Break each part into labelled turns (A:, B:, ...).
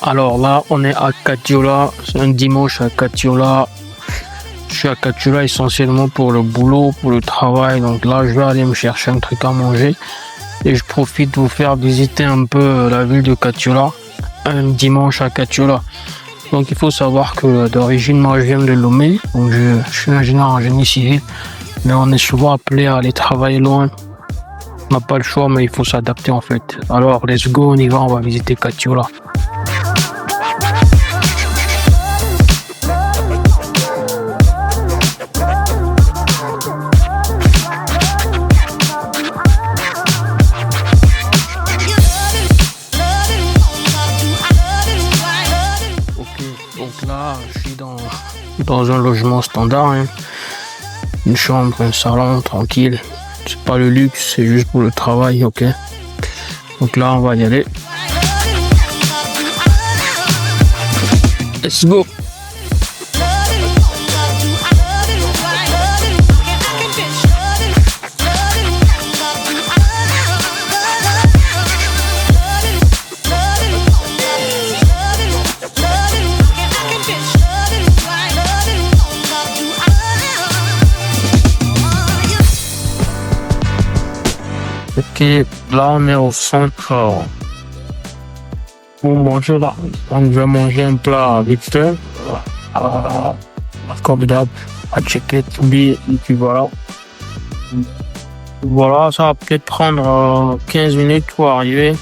A: Alors là, on est à Catiola. C'est un dimanche à Catiola. Je suis à Catiola essentiellement pour le boulot, pour le travail. Donc là, je vais aller me chercher un truc à manger. Et je profite de vous faire visiter un peu la ville de Catiola. Un dimanche à Catiola. Donc il faut savoir que d'origine, moi je viens de Lomé. Donc je suis ingénieur en génie civil. Mais on est souvent appelé à aller travailler loin. On n'a pas le choix, mais il faut s'adapter en fait. Alors let's go, on y va, on va visiter Catiola. Donc là, je suis dans un logement standard, hein. Une chambre, un salon, tranquille. C'est pas le luxe, c'est juste pour le travail, ok. Donc là, on va y aller. Let's go. Ok, là on est au centre pour manger là. On va manger un plat vite fait. Comme d'hab, à checker tout bien, et puis voilà. Voilà, ça va peut-être prendre 15 minutes pour arriver.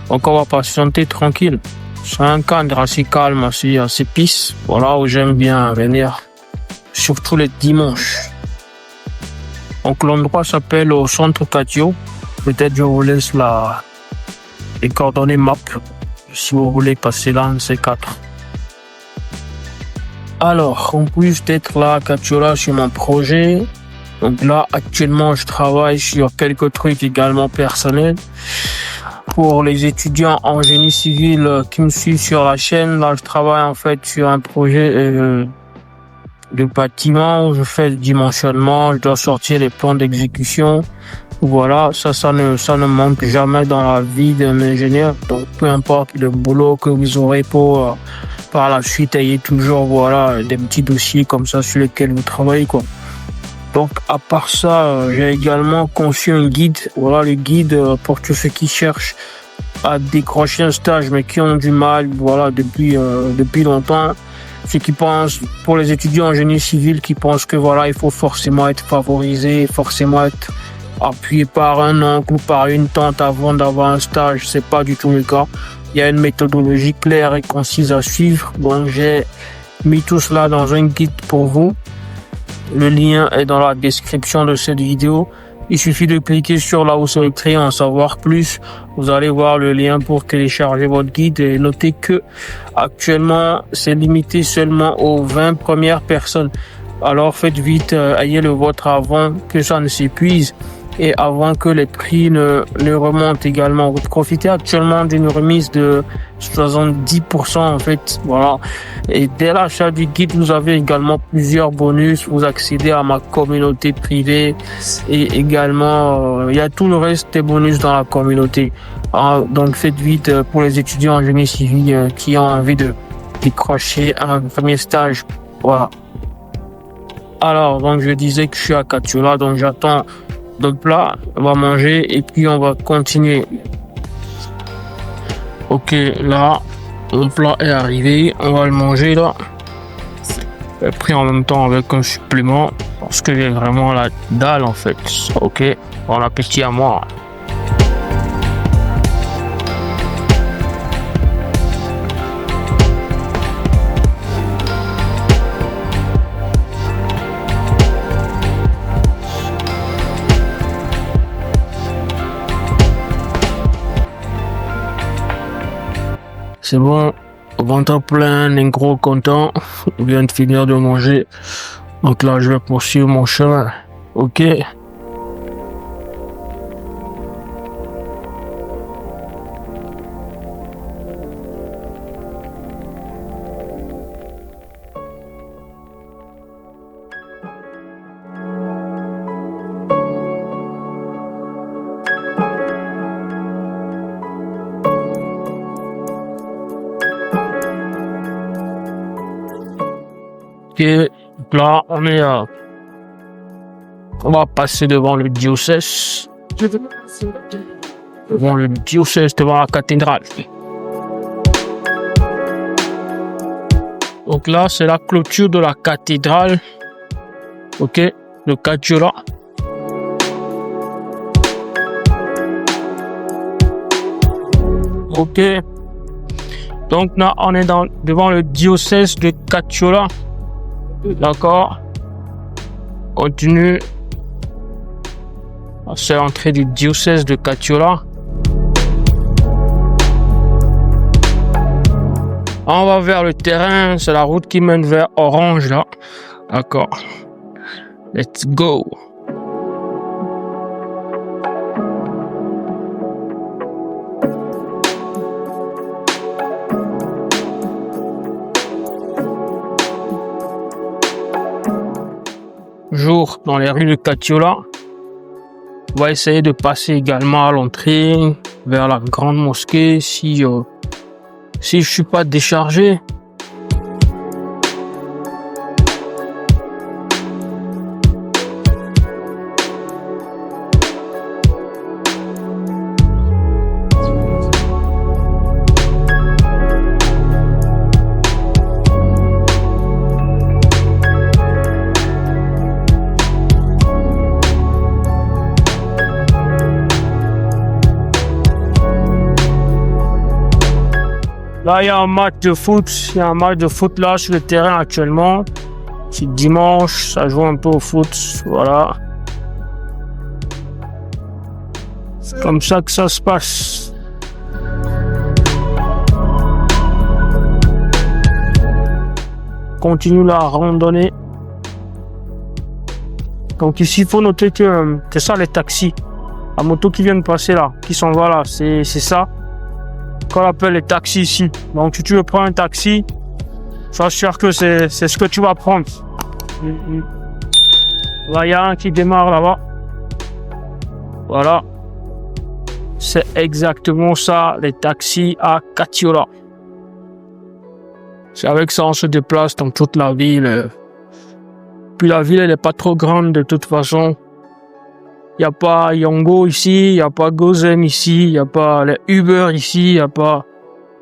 A: Donc on va patienter tranquille. C'est un cadre assez calme, assez peace. Voilà où j'aime bien venir. Surtout les dimanches. Donc l'endroit s'appelle au centre Catio. Peut-être je vous laisse les coordonnées map si vous voulez passer là, un C4. Alors, en plus d'être là à Catiola sur mon projet, donc là actuellement je travaille sur quelques trucs également personnels. Pour les étudiants en génie civil qui me suivent sur la chaîne, là je travaille en fait sur un projet de bâtiment où je fais le dimensionnement, je dois sortir les plans d'exécution. Voilà, ça ne manque jamais dans la vie d'un ingénieur. Donc peu importe le boulot que vous aurez pour par la suite, ayez toujours voilà des petits dossiers comme ça sur lesquels vous travaillez quoi. Donc à part ça, j'ai également conçu un guide. Voilà le guide pour tous ceux qui cherchent à décrocher un stage mais qui ont du mal, voilà depuis longtemps. Ceux qui pensent, pour les étudiants en génie civil qui pensent que voilà il faut forcément être favorisé, forcément être appuyé par un oncle ou par une tante avant d'avoir un stage, c'est pas du tout le cas. Il y a une méthodologie claire et concise à suivre. Donc j'ai mis tout cela dans un guide pour vous. Le lien est dans la description de cette vidéo. Il suffit de cliquer sur là où c'est écrit en savoir plus. Vous allez voir le lien pour télécharger votre guide et notez que actuellement c'est limité seulement aux 20 premières personnes. Alors faites vite, ayez le vôtre avant que ça ne s'épuise et avant que les prix ne remontent également. Vous profitez actuellement d'une remise de 70% en fait, voilà. Et dès l'achat du guide, vous avez également plusieurs bonus. Vous accédez à ma communauté privée et également il y a tout le reste des bonus dans la communauté. Donc faites vite pour les étudiants en génie civil qui ont envie de décrocher un premier stage. Voilà. Alors, donc je disais que je suis à Catiola, donc j'attends le plat, on va manger et puis on va continuer. Ok, là, le plat est arrivé, on va le manger là. J'ai pris en même temps avec un supplément parce que j'ai vraiment la dalle en fait. Ok, bon appétit à moi. C'est bon, ventre plein, un gros content. Je viens de finir de manger. Donc là, je vais poursuivre mon chemin. Ok. Ok, donc là, on va passer devant le diocèse. Devant le diocèse, devant la cathédrale. Donc là, c'est la clôture de la cathédrale. Ok, de Caciola. Ok. Donc là, on est devant le diocèse de Caciola. D'accord. Continue. C'est l'entrée du diocèse de Caciola. On va vers le terrain. C'est la route qui mène vers Orange là. D'accord. Let's go. Toujours dans les rues de Caciola. On va essayer de passer également à l'entrée vers la grande mosquée si je suis pas déchargé. Là, il y a un match de foot. Il y a un match de foot là sur le terrain actuellement. C'est dimanche, ça joue un peu au foot. Voilà. C'est comme ça que ça se passe. Continue la randonnée. Donc ici, il faut noter que c'est ça les taxis. La moto qui vient de passer là, qui s'en va là, c'est ça qu'on appelle les taxis ici. Donc si tu veux prendre un taxi, sois sûr que c'est ce que tu vas prendre. Là, il y a un qui démarre là-bas. Voilà. C'est exactement ça, les taxis à Caciola. C'est avec ça on se déplace dans toute la ville. Puis la ville, elle n'est pas trop grande de toute façon. Il n'y a pas Yongo ici, il n'y a pas Gozen ici, il n'y a pas les Uber ici, il n'y a pas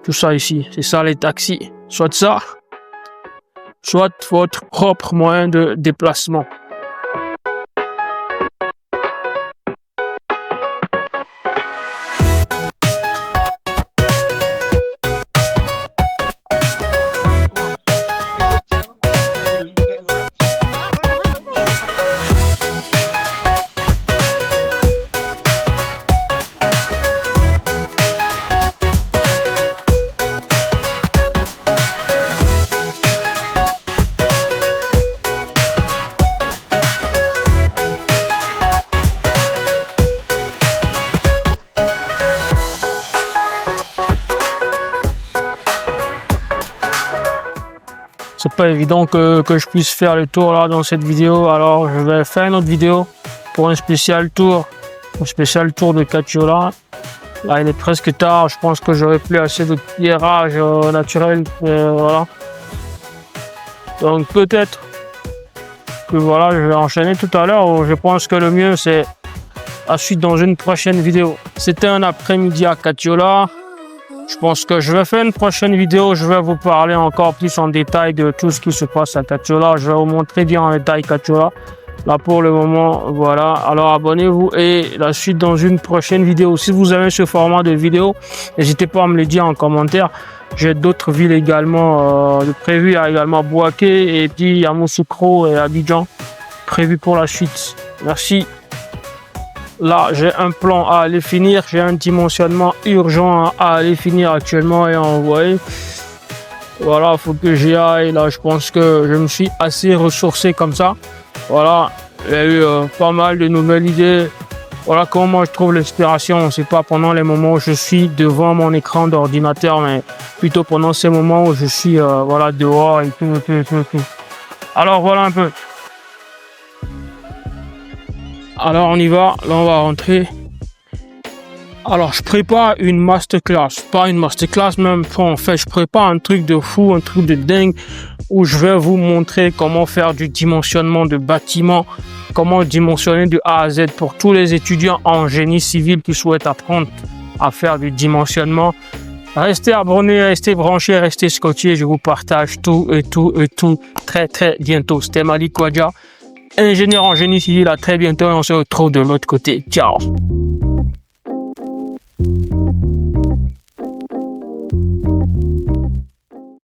A: tout ça ici. C'est ça les taxis. Soit ça, soit votre propre moyen de déplacement. C'est pas évident que je puisse faire le tour là dans cette vidéo, alors je vais faire une autre vidéo pour un spécial tour de Caciola. Là il est presque tard, je pense que j'aurais plus assez de tirage naturel, voilà. Donc peut-être que voilà, je vais enchaîner tout à l'heure. Je pense que le mieux c'est la suite dans une prochaine vidéo. C'était un après-midi à Caciola. Je pense que je vais faire une prochaine vidéo. Je vais vous parler encore plus en détail de tout ce qui se passe à Caciola. Je vais vous montrer bien en détail Caciola. Là pour le moment, voilà. Alors abonnez-vous et la suite dans une prochaine vidéo. Si vous avez ce format de vidéo, n'hésitez pas à me le dire en commentaire. J'ai d'autres villes également prévues. Il y a également Bouaké et puis Yamoussoukro et Abidjan prévus pour la suite. Merci. Là, j'ai un plan à aller finir. J'ai un dimensionnement urgent à aller finir actuellement et envoyer. Voilà, il faut que j'y aille. Là, je pense que je me suis assez ressourcé comme ça. Voilà, il y a eu pas mal de nouvelles idées. Voilà comment je trouve l'inspiration. C'est pas pendant les moments où je suis devant mon écran d'ordinateur, mais plutôt pendant ces moments où je suis voilà, dehors et tout. Alors, voilà un peu. Alors on y va, là on va rentrer. Alors, je prépare une masterclass, pas une masterclass même, en fait, je prépare un truc de fou, un truc de dingue, où je vais vous montrer comment faire du dimensionnement de bâtiments, comment dimensionner de A à Z pour tous les étudiants en génie civil qui souhaitent apprendre à faire du dimensionnement. Restez abonnés, restez branchés, restez scotchés, je vous partage tout très très bientôt. C'était Malik Wadja, ingénieur en génie civil, à très bientôt et on se retrouve de l'autre côté. Ciao!